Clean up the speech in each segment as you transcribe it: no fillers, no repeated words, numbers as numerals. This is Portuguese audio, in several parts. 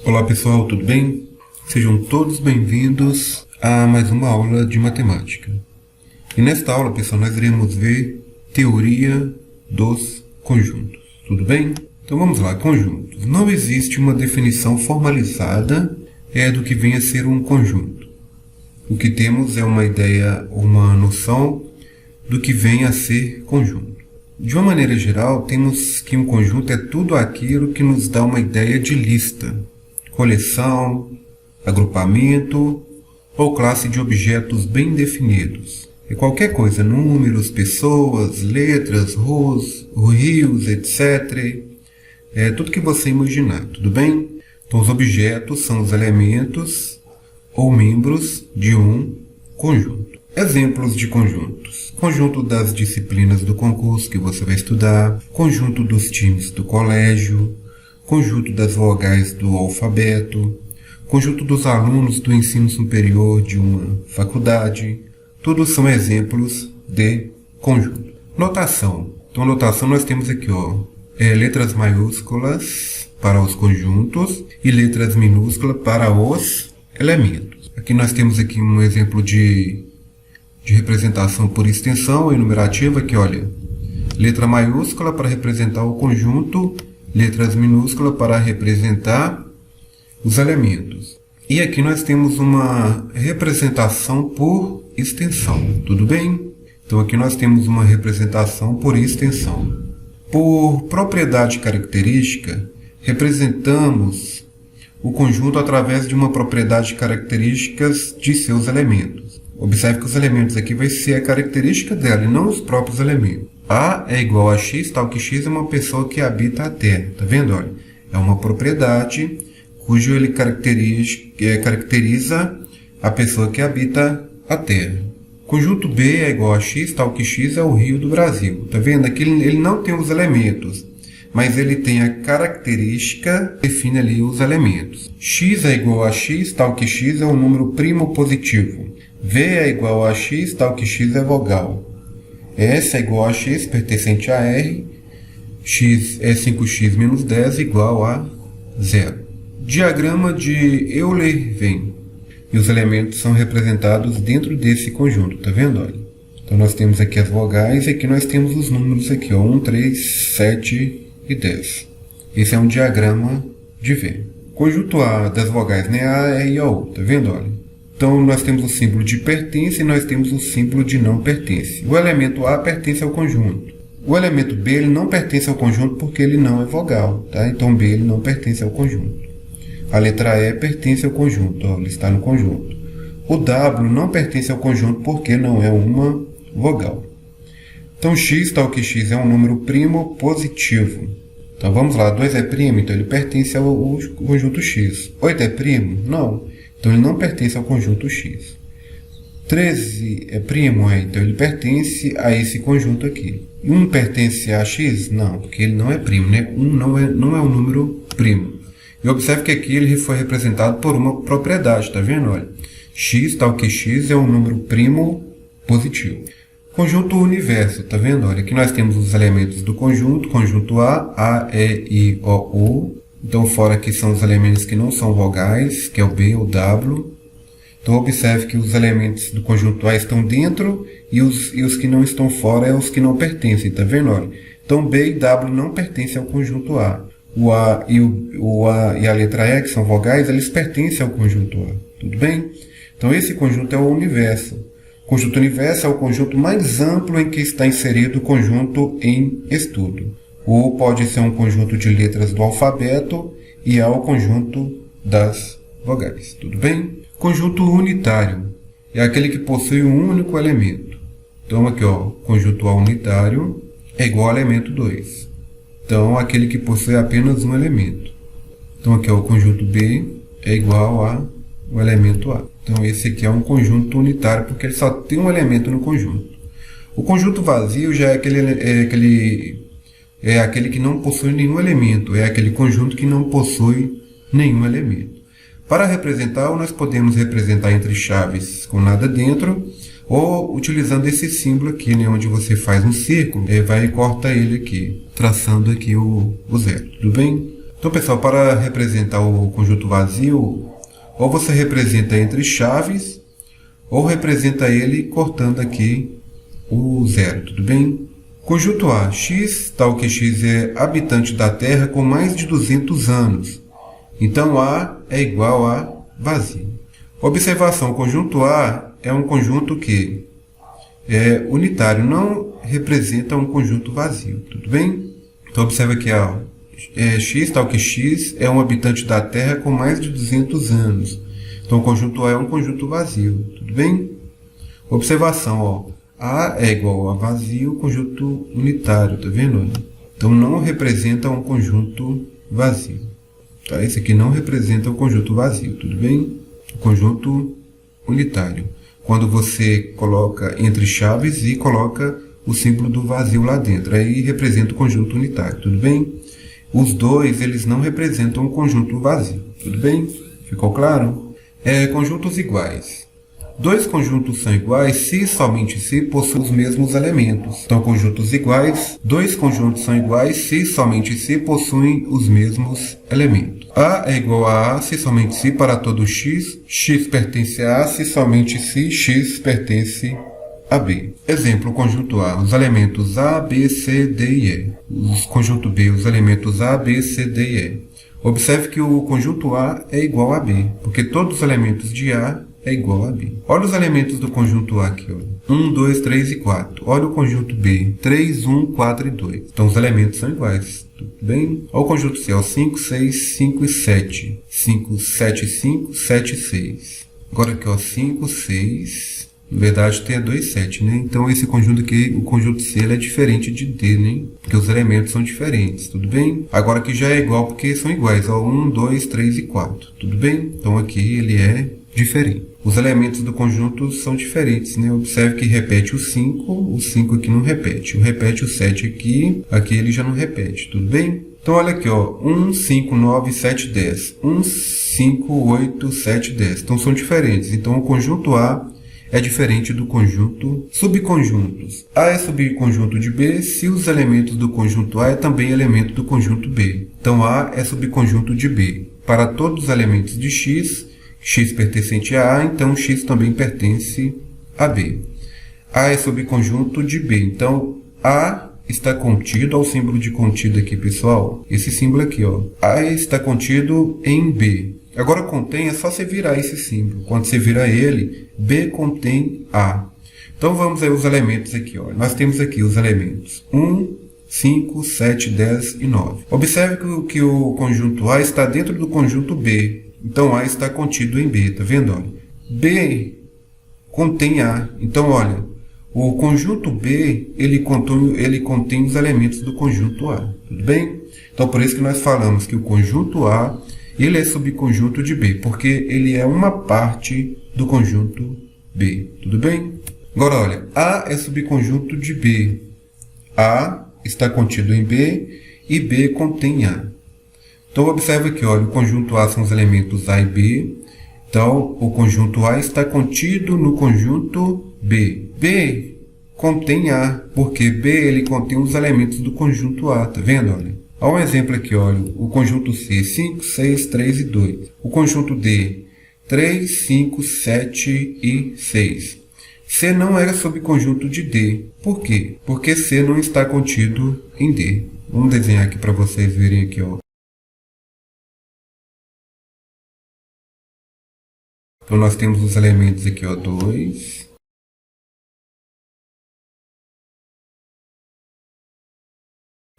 Olá pessoal, tudo bem? Sejam todos bem-vindos a mais uma aula de matemática. E nesta aula, pessoal, nós iremos ver teoria dos conjuntos. Tudo bem? Então vamos lá, conjuntos. Não existe uma definição formalizada do que vem a ser um conjunto. O que temos é uma ideia, uma noção do que vem a ser conjunto. De uma maneira geral, temos que um conjunto é tudo aquilo que nos dá uma ideia de lista, coleção, agrupamento ou classe de objetos bem definidos. É qualquer coisa, números, pessoas, letras, rios, etc. É tudo que você imaginar, tudo bem? Então os objetos são os elementos ou membros de um conjunto. Exemplos de conjuntos. Conjunto das disciplinas do concurso que você vai estudar, conjunto dos times do colégio, conjunto das vogais do alfabeto, conjunto dos alunos do ensino superior de uma faculdade. Todos são exemplos de conjunto. Notação. Então, notação nós temos aqui, letras maiúsculas para os conjuntos e letras minúsculas para os elementos. Aqui nós temos aqui um exemplo de representação por extensão enumerativa, que olha, letra maiúscula para representar o conjunto, letras minúsculas para representar os elementos. E aqui nós temos uma representação por extensão, tudo bem? Então aqui nós temos uma representação por extensão. Por propriedade característica, representamos o conjunto através de uma propriedade características de seus elementos. Observe que os elementos aqui vai ser a característica dela e não os próprios elementos. A é igual a x, tal que x é uma pessoa que habita a Terra. Tá vendo? Olha, é uma propriedade cujo ele caracteriza a pessoa que habita a Terra. Conjunto B é igual a x, tal que x é o rio do Brasil. Tá vendo? Aqui ele não tem os elementos, mas ele tem a característica que define ali os elementos. X é igual a x, tal que x é um número primo positivo. V é igual a x, tal que x é vogal. S é igual a x, pertencente a R. X é 5x menos 10 igual a 0. Diagrama de Euler-Venn. E os elementos são representados dentro desse conjunto, tá vendo? Olha. Então nós temos aqui as vogais e aqui nós temos os números aqui, 1, 3, 7 e 10. Esse é um diagrama de Venn. Conjunto A das vogais, né? A, E e O, tá vendo? Olha. Então, nós temos o símbolo de pertence e nós temos o símbolo de não pertence. O elemento A pertence ao conjunto. O elemento B ele não pertence ao conjunto porque ele não é vogal. Tá? Então, B ele não pertence ao conjunto. A letra E pertence ao conjunto. Ele está no conjunto. O W não pertence ao conjunto porque não é uma vogal. Então, x, tal que x é um número primo positivo. Então, vamos lá. 2 é primo, então ele pertence ao conjunto x. 8 é primo? Não. Então, ele não pertence ao conjunto x. 13 é primo? Então, ele pertence a esse conjunto aqui. 1 pertence a x? Não, porque ele não é primo, né? 1 não é um número primo. E observe que aqui ele foi representado por uma propriedade, tá vendo? Olha, x, tal que x, é um número primo positivo. Conjunto universo, tá vendo? Olha, aqui nós temos os elementos do conjunto, conjunto A, E, I, O, U. Então, fora aqui são os elementos que não são vogais, que é o B, o W. Então, observe que os elementos do conjunto A estão dentro e os que não estão fora é os que não pertencem, tá vendo? Olha, então, B e W não pertencem ao conjunto A. O A e a letra E, que são vogais, eles pertencem ao conjunto A. Tudo bem? Então, esse conjunto é o universo. O conjunto universo é o conjunto mais amplo em que está inserido o conjunto em estudo. Ou pode ser um conjunto de letras do alfabeto e ao conjunto das vogais. Tudo bem? Conjunto unitário é aquele que possui um único elemento. Então, aqui, conjunto A unitário é igual ao elemento 2. Então, aquele que possui apenas um elemento. Então, aqui, o conjunto B é igual ao elemento A. Então, esse aqui é um conjunto unitário porque ele só tem um elemento no conjunto. O conjunto vazio já é aquele que não possui nenhum elemento, é aquele conjunto que não possui nenhum elemento. Para representar, nós podemos representar entre chaves com nada dentro, ou utilizando esse símbolo aqui, né, onde você faz um círculo, vai e corta ele aqui, traçando aqui o zero, tudo bem? Então, pessoal, para representar o conjunto vazio, ou você representa entre chaves, ou representa ele cortando aqui o zero, tudo bem? Conjunto A, x, tal que x é habitante da Terra com mais de 200 anos. Então, A é igual a vazio. Observação, conjunto A é um conjunto que é unitário, não representa um conjunto vazio, tudo bem? Então, observa aqui, ó, x, tal que x é um habitante da Terra com mais de 200 anos. Então, o conjunto A é um conjunto vazio, tudo bem? Observação, ó, A é igual a vazio, conjunto unitário, tá vendo? Então, não representa um conjunto vazio. Tá? Esse aqui não representa um conjunto vazio, tudo bem? O conjunto unitário. Quando você coloca entre chaves e coloca o símbolo do vazio lá dentro, aí representa o conjunto unitário, tudo bem? Os dois, eles não representam um conjunto vazio, tudo bem? Ficou claro? Conjuntos iguais. Dois conjuntos são iguais se somente se possuem os mesmos elementos. Então, conjuntos iguais. Dois conjuntos são iguais se somente se possuem os mesmos elementos. A é igual a A se somente se para todo x. X pertence a A se somente se x pertence a B. Exemplo, conjunto A. Os elementos A, B, C, D e E. Os conjunto B. Os elementos A, B, C, D e E. Observe que o conjunto A é igual a B, porque todos os elementos de A é igual a B. Olha os elementos do conjunto A aqui. Olha. 1, 2, 3 e 4. Olha o conjunto B. 3, 1, 4 e 2. Então os elementos são iguais. Tudo bem? Olha o conjunto C. Ó. 5, 6, 5 e 7. 5, 7 e 5, 7 e 6. Agora aqui, ó, 5, 6. Na verdade tem a 2, 7, né? Então esse conjunto aqui, o conjunto C, ele é diferente de D, né? Porque os elementos são diferentes, tudo bem? Agora aqui já é igual porque são iguais. Ó, 1, 2, 3 e 4. Tudo bem? Então aqui ele é diferente. Os elementos do conjunto são diferentes, né? Observe que repete o 5 aqui não repete. Repete o 7 aqui ele já não repete, tudo bem? Então olha aqui, ó, 1, 5, 9, 7, 10. 1, 5, 8, 7, 10. Então são diferentes. Então o conjunto A é diferente do conjunto subconjuntos. A é subconjunto de B se os elementos do conjunto A é também elemento do conjunto B. Então A é subconjunto de B. Para todos os elementos de X, X pertencente a A, então X também pertence a B. A é subconjunto de B. Então A está contido, olha o símbolo de contido aqui, pessoal. Esse símbolo aqui, ó. A está contido em B. Agora contém, é só você virar esse símbolo. Quando você virar ele, B contém A. Então vamos aí os elementos aqui. Ó. Nós temos aqui os elementos 1, 5, 7, 10 e 9. Observe que o conjunto A está dentro do conjunto B. Então A está contido em B, tá vendo? Olha. B contém A. Então olha, o conjunto B ele contém os elementos do conjunto A. Tudo bem? Então por isso que nós falamos que o conjunto A ele é subconjunto de B, porque ele é uma parte do conjunto B. Tudo bem? Agora, olha, A é subconjunto de B. A está contido em B e B contém A. Então, observa aqui, olha, o conjunto A são os elementos A e B. Então, o conjunto A está contido no conjunto B. B contém A, porque B ele contém os elementos do conjunto A. Tá vendo? Olha. Olha um exemplo aqui, olha, o conjunto C, 5, 6, 3 e 2. O conjunto D, 3, 5, 7 e 6. C não era subconjunto de D. Por quê? Porque C não está contido em D. Vamos desenhar aqui para vocês verem aqui, ó. Então nós temos os elementos aqui, ó, 2,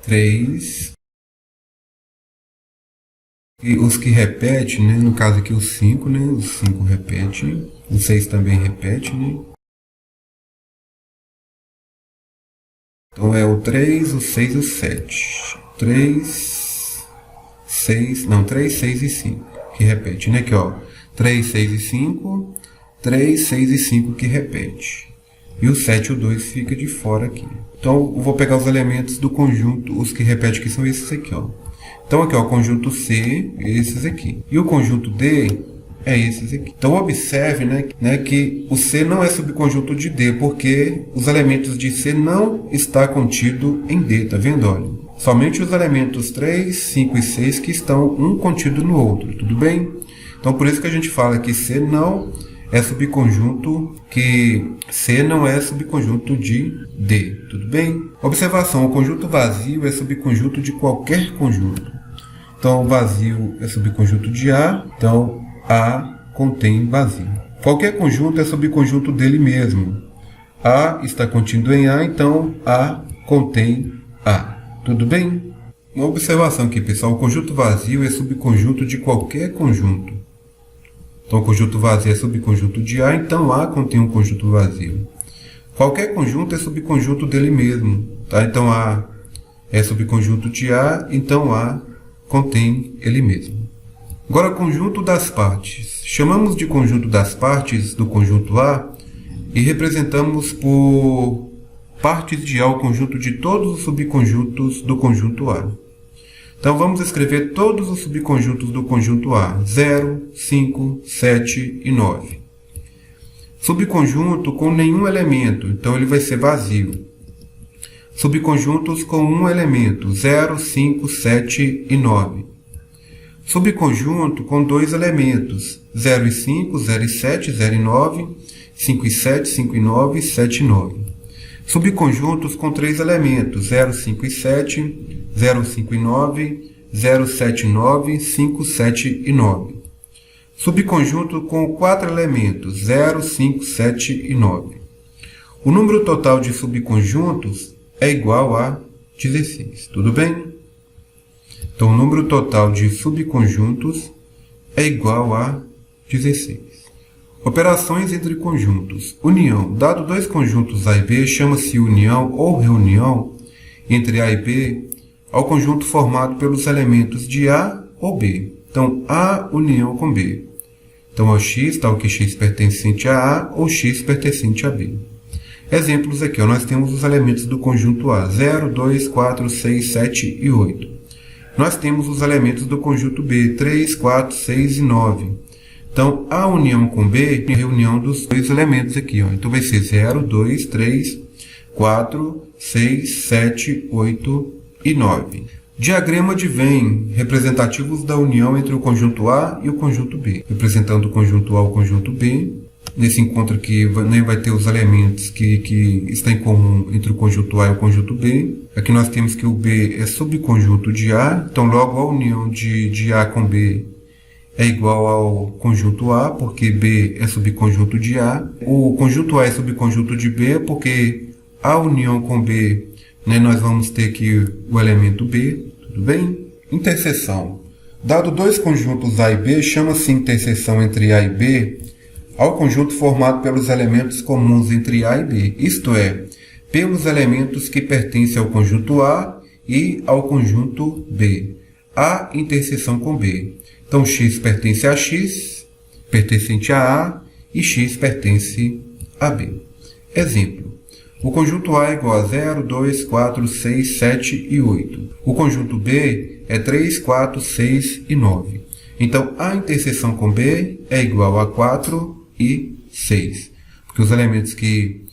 3, e os que repetem, né? No caso aqui o 5, né? O 5 repete. O 6 também repete, né? Então é o 3, o 6 e o 7. 3, 6, não, 3, 6 e 5 que repete, né? Aqui, ó. 3, 6 e 5. 3, 6 e 5 que repete. E o 7 e o 2 fica de fora aqui. Então eu vou pegar os elementos do conjunto, os que repetem que são esses aqui, ó. Então aqui, ó, o conjunto C, esses aqui. E o conjunto D é esses aqui. Então observe, né, que o C não é subconjunto de D, porque os elementos de C não está contido em D, tá vendo? Olha. somente os elementos 3, 5 e 6 que estão um contido no outro, tudo bem? Então, por isso que a gente fala que C não é subconjunto, de D, tudo bem? Observação, o conjunto vazio é subconjunto de qualquer conjunto. Então, o vazio é subconjunto de A, então A contém vazio. Qualquer conjunto é subconjunto dele mesmo. A está contido em A, então A contém A. Tudo bem? Uma observação aqui, pessoal. O conjunto vazio é subconjunto de qualquer conjunto. Então, o conjunto vazio é subconjunto de A, então A contém um conjunto vazio. Qualquer conjunto é subconjunto dele mesmo. Tá? Então, A é subconjunto de A, então A contém ele mesmo. Agora, conjunto das partes. Chamamos de conjunto das partes do conjunto A e representamos por partes de A o conjunto de todos os subconjuntos do conjunto A. Então, vamos escrever todos os subconjuntos do conjunto A. 0, 5, 7 e 9. Subconjunto com nenhum elemento, então ele vai ser vazio. Subconjuntos com um elemento. 0, 5, 7 e 9. Subconjunto com dois elementos. 0 e 5, 0 e 7, 0 e 9, 5 e 7, 5 e 9, 7 e 9. Subconjuntos com três elementos, 0, 5 e 7, 0, 5 e 9, 0, 7 e 9, 5, 7 e 9. Subconjunto com quatro elementos, 0, 5, 7 e 9. O número total de subconjuntos é igual a 16, tudo bem? Então, o número total de subconjuntos é igual a 16. Operações entre conjuntos. União. Dado dois conjuntos A e B, chama-se união ou reunião entre A e B ao conjunto formado pelos elementos de A ou B. Então, A união com B. Então, ao X, tal que X pertencente a A ou X pertencente a B. Exemplos aqui, nós temos os elementos do conjunto A, 0, 2, 4, 6, 7 e 8. Nós temos os elementos do conjunto B, 3, 4, 6 e 9. Então, A união com B é a reunião dos dois elementos aqui. Então, vai ser 0, 2, 3, 4, 6, 7, 8 e 9. Diagrama de Venn, representativos da união entre o conjunto A e o conjunto B. Representando o conjunto A e o conjunto B. Nesse encontro aqui vai ter os elementos que estão em comum entre o conjunto A e o conjunto B. Aqui nós temos que o B é subconjunto de A. Então, logo, a união de A com B é igual ao conjunto A, porque B é subconjunto de A. O conjunto A é subconjunto de B, porque a união com B, nós vamos ter aqui o elemento B, tudo bem? Interseção. Dado dois conjuntos A e B, chama-se interseção entre A e B ao conjunto formado pelos elementos comuns entre A e B, isto é, pelos elementos que pertencem ao conjunto A e ao conjunto B. A interseção com B. Então, X pertence a X, pertencente a A, e X pertence a B. Exemplo. O conjunto A é igual a 0, 2, 4, 6, 7 e 8. O conjunto B é 3, 4, 6 e 9. Então, A interseção com B é igual a 4 e 6. Porque os elementos que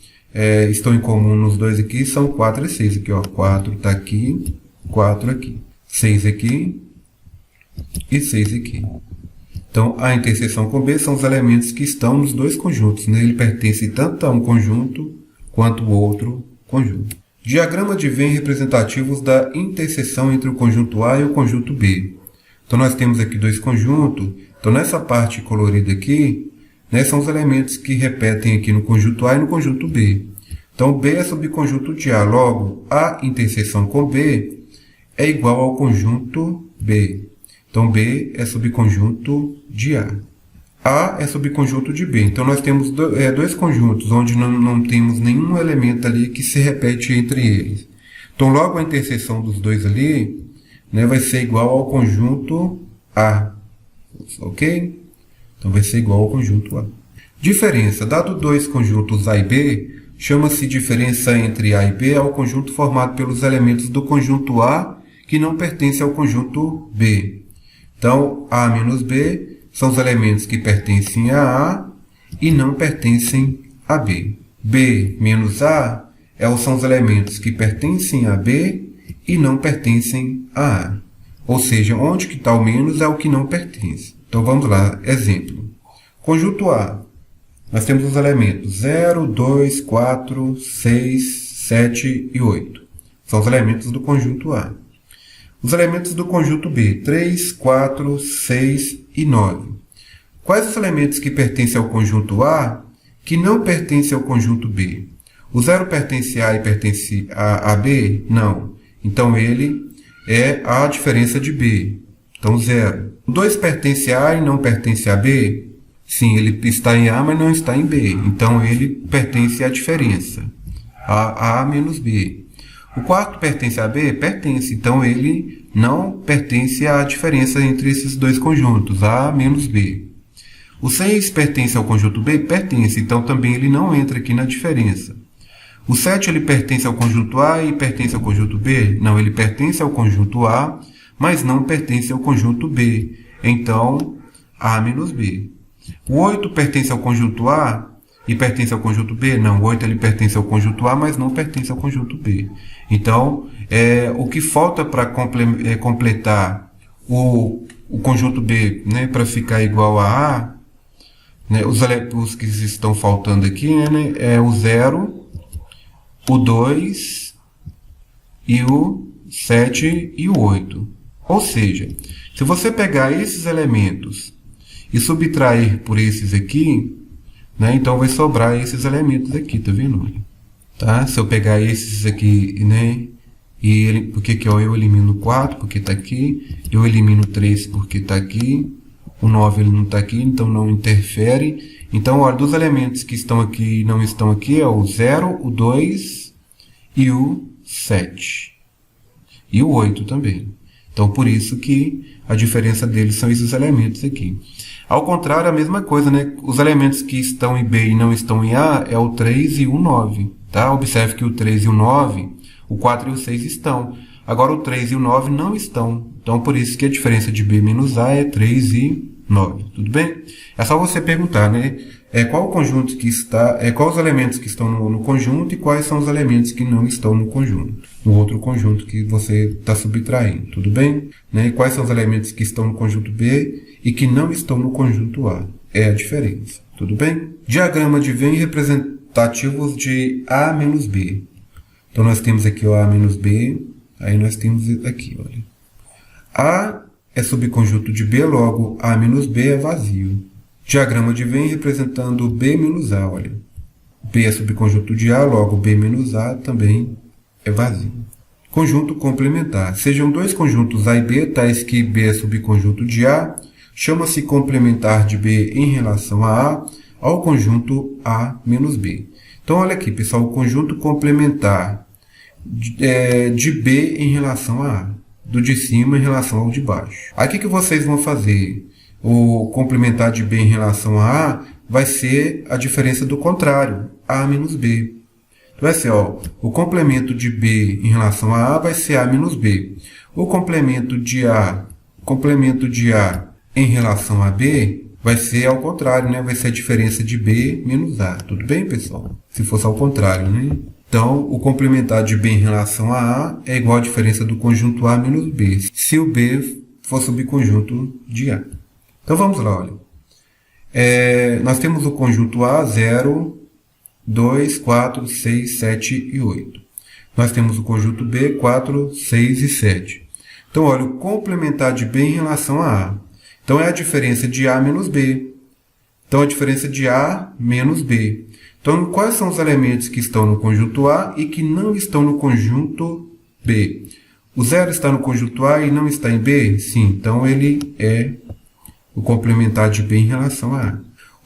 estão em comum nos dois aqui são 4 e 6. Aqui, 4 está aqui, 4 aqui. 6 aqui e 6 aqui. Então, a interseção com B são os elementos que estão nos dois conjuntos. Ele pertence tanto a um conjunto quanto ao outro conjunto. Diagrama de Venn representativos da interseção entre o conjunto A e o conjunto B. Então, nós temos aqui dois conjuntos. Então, nessa parte colorida aqui, são os elementos que repetem aqui no conjunto A e no conjunto B. Então, B é subconjunto de A. Logo, A interseção com B é igual ao conjunto B. Então, B é subconjunto de A. A é subconjunto de B. Então, nós temos dois conjuntos onde não temos nenhum elemento ali que se repete entre eles. Então, logo, a interseção dos dois ali vai ser igual ao conjunto A. Ok? Então, vai ser igual ao conjunto A. Diferença. Dado dois conjuntos A e B, chama-se diferença entre A e B ao conjunto formado pelos elementos do conjunto A que não pertencem ao conjunto B. Então, A menos B são os elementos que pertencem a A e não pertencem a B. B menos A são os elementos que pertencem a B e não pertencem a A. Ou seja, onde que está o menos é o que não pertence. Então vamos lá, exemplo. Conjunto A. Nós temos os elementos 0, 2, 4, 6, 7 e 8. São os elementos do conjunto A. Os elementos do conjunto B, 3, 4, 6 e 9. Quais os elementos que pertencem ao conjunto A que não pertencem ao conjunto B? O 0 pertence a A e pertence a B? Não. Então ele é a diferença de B. Então 0. O 2 pertence a A e não pertence a B? Sim, ele está em A, mas não está em B. Então ele pertence à diferença. A menos B. O 4 pertence a B? Pertence. Então ele não pertence à diferença entre esses dois conjuntos, A menos B. O 6 pertence ao conjunto B? Pertence. Então também ele não entra aqui na diferença. O 7 ele pertence ao conjunto A e pertence ao conjunto B? Não, ele pertence ao conjunto A, mas não pertence ao conjunto B. Então, A menos B. O 8 pertence ao conjunto A e pertence ao conjunto B? Não, o 8 ele pertence ao conjunto A, mas não pertence ao conjunto B. Então, o que falta para completar o conjunto B, né, para ficar igual a A, né, os que estão faltando aqui, né, é o 0, o 2 e o 7 e o 8. Ou seja, se você pegar esses elementos e subtrair por esses aqui, né, então vai sobrar esses elementos aqui, tá vendo? Tá? Se eu pegar esses aqui, né, porque aqui, ó, eu elimino 4 porque está aqui, eu elimino 3 porque está aqui, o 9 ele não está aqui, então não interfere. Então, olha, dos elementos que estão aqui e não estão aqui é o 0, o 2 e o 7. E o 8 também. Então, por isso que a diferença deles são esses elementos aqui. Ao contrário, a mesma coisa, né? Os elementos que estão em B e não estão em A é o 3 e o 9. Tá? Observe que o 3 e o 9, o 4 e o 6 estão. Agora, o 3 e o 9 não estão. Então, por isso que a diferença de B menos A é 3 e 9. Tudo bem? É só você perguntar, né? Qual o conjunto que está, quais os elementos que estão no conjunto e quais são os elementos que não estão no conjunto, no outro conjunto que você está subtraindo, tudo bem? Né? E quais são os elementos que estão no conjunto B e que não estão no conjunto A? É a diferença, tudo bem? Diagrama de Venn representativos de A menos B. Então, nós temos aqui o A menos B, aí nós temos aqui, olha. A é subconjunto de B, logo A menos B é vazio. Diagrama de Venn representando B menos A, olha. B é subconjunto de A, logo B menos A também é vazio. Conjunto complementar. Sejam dois conjuntos A e B, tais que B é subconjunto de A, chama-se complementar de B em relação a A ao conjunto A menos B. Então, olha aqui, pessoal, o conjunto complementar de B em relação a A, do de cima em relação ao de baixo. Aqui que vocês vão fazer o complementar de B em relação a A vai ser a diferença do contrário, A menos B. Então, vai ser, ó, o complemento de B em relação a A vai ser A menos B. O complemento de A em relação a B vai ser ao contrário, né? Vai ser a diferença de B menos A. Tudo bem, pessoal? Se fosse ao contrário, né? Então, o complementar de B em relação a A é igual à diferença do conjunto A menos B, se o B for subconjunto de A. Então, vamos lá, olha. Nós temos o conjunto A, 0, 2, 4, 6, 7 e 8. Nós temos o conjunto B, 4, 6 e 7. Então, olha, o complementar de B em relação a A. Então, é a diferença de A menos B. Então, a diferença de A menos B. Então, quais são os elementos que estão no conjunto A e que não estão no conjunto B? O 0 está no conjunto A e não está em B? Sim, então ele é o complementar de B em relação a A.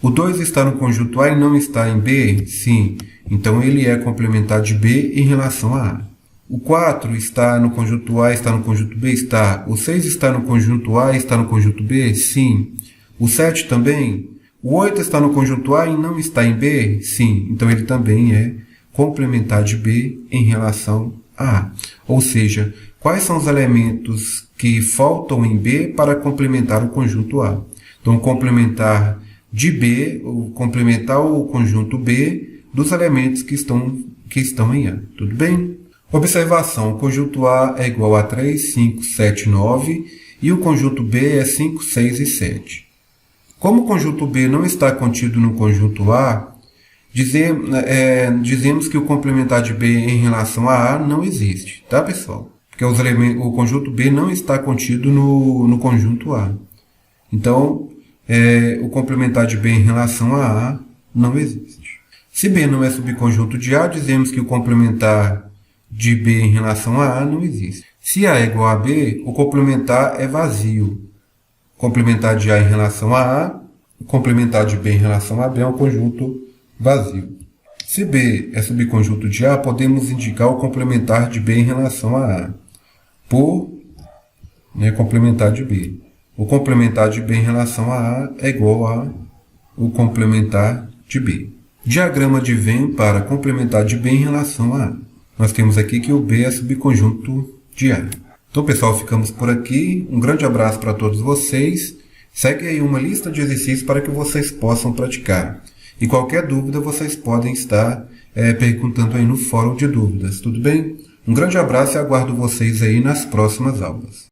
O 2 está no conjunto A e não está em B? Sim, então ele é complementar de B em relação a A. O 4 está no conjunto A e está no conjunto B? Está. O 6 está no conjunto A e está no conjunto B? Sim. O 7 também? O 8 está no conjunto A e não está em B? Sim. Então, ele também é complementar de B em relação a A. Ou seja, quais são os elementos que faltam em B para complementar o conjunto A? Então, complementar de B, complementar o conjunto B dos elementos que estão em A. Tudo bem? Observação: o conjunto A é igual a 3, 5, 7, 9 e o conjunto B é 5, 6 e 7. Como o conjunto B não está contido no conjunto A, dizemos que o complementar de B em relação a A não existe, tá, pessoal? Porque o conjunto B não está contido no conjunto A. Então, o complementar de B em relação a A não existe. Se B não é subconjunto de A, dizemos que o complementar de B em relação a A não existe. Se A é igual a B, o complementar é vazio. O complementar de A em relação a A, o complementar de B em relação a B é um conjunto vazio. Se B é subconjunto de A, podemos indicar o complementar de B em relação a A por complementar de B. O complementar de B em relação a A é igual ao complementar de B. Diagrama de Venn para complementar de B em relação a A. Nós temos aqui que o B é subconjunto de A. Então, pessoal, ficamos por aqui. Um grande abraço para todos vocês. Segue aí uma lista de exercícios para que vocês possam praticar. E qualquer dúvida, vocês podem estar perguntando aí no fórum de dúvidas. Tudo bem? Um grande abraço e aguardo vocês aí nas próximas aulas.